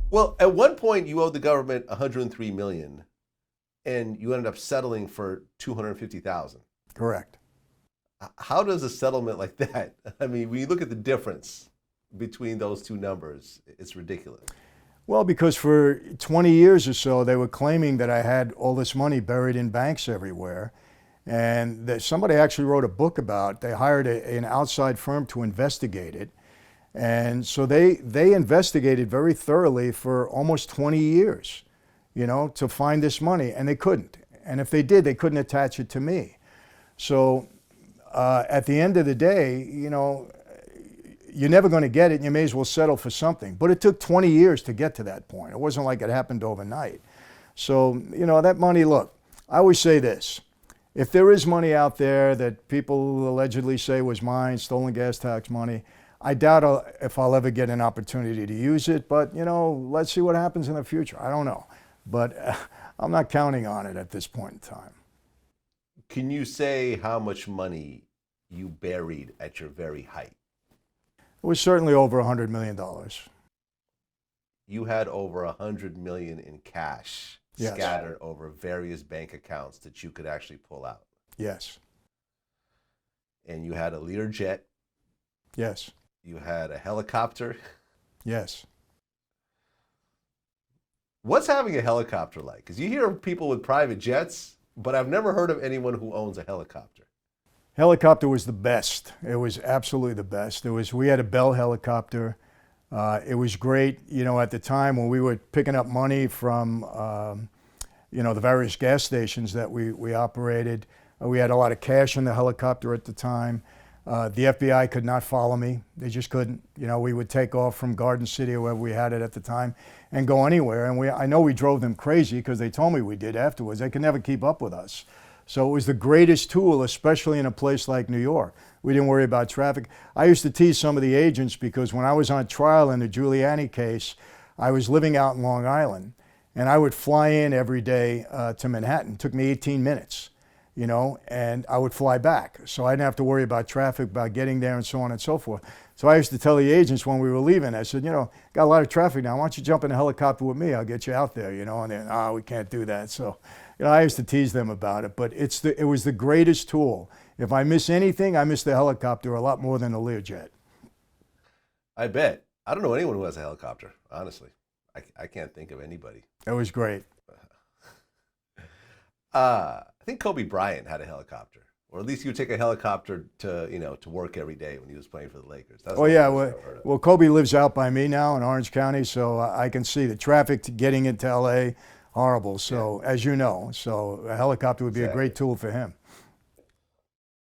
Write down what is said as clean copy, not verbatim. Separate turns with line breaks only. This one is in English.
Well, at one point you owed the government 103 million and you ended up settling for 250,000.
Correct.
How does a settlement like that? I mean, when you look at the difference between those two numbers, it's ridiculous.
Well, because for 20 years or so, they were claiming that I had all this money buried in banks everywhere. And that somebody actually wrote a book about, they hired an outside firm to investigate it. And so they investigated very thoroughly for almost 20 years, to find this money, and they couldn't. And if they did, they couldn't attach it to me. So at the end of the day, you're never going to get it, and you may as well settle for something. But it took 20 years to get to that point. It wasn't like it happened overnight. So, that money, look, I always say this. If there is money out there that people allegedly say was mine, stolen gas tax money, I doubt if I'll ever get an opportunity to use it. But, let's see what happens in the future. I don't know. But I'm not counting on it at this point in time.
Can you say how much money you buried at your very height?
It was certainly over $100 million.
You had over 100 million in cash
Yes.
scattered over various bank accounts that you could actually pull out.
Yes.
And you had a Learjet.
Yes.
You had a helicopter.
Yes.
What's having a helicopter like? Because you hear people with private jets, but I've never heard of anyone who owns a helicopter.
Helicopter was the best. It was absolutely the best. We had a Bell helicopter. It was great, at the time when we were picking up money from, the various gas stations that we operated. We had a lot of cash in the helicopter at the time. The FBI could not follow me. They just couldn't. We would take off from Garden City or wherever we had it at the time and go anywhere. And I know we drove them crazy because they told me we did afterwards. They could never keep up with us. So it was the greatest tool, especially in a place like New York. We didn't worry about traffic. I used to tease some of the agents because when I was on trial in the Giuliani case, I was living out in Long Island, and I would fly in every day to Manhattan. It took me 18 minutes, and I would fly back. So I didn't have to worry about traffic, about getting there and so on and so forth. So I used to tell the agents when we were leaving, I said, got a lot of traffic now. Why don't you jump in a helicopter with me? I'll get you out there, and then, we can't do that. So, I used to tease them about it, but it was the greatest tool. If I miss anything, I miss the helicopter a lot more than the Learjet.
I bet. I don't know anyone who has a helicopter, honestly. I can't think of anybody.
It was great.
I think Kobe Bryant had a helicopter, or at least he would take a helicopter to work every day when he was playing for the Lakers.
Oh yeah, well, Kobe lives out by me now in Orange County, so I can see the traffic to getting into LA, horrible. So as you know, so a helicopter would be a great tool for him.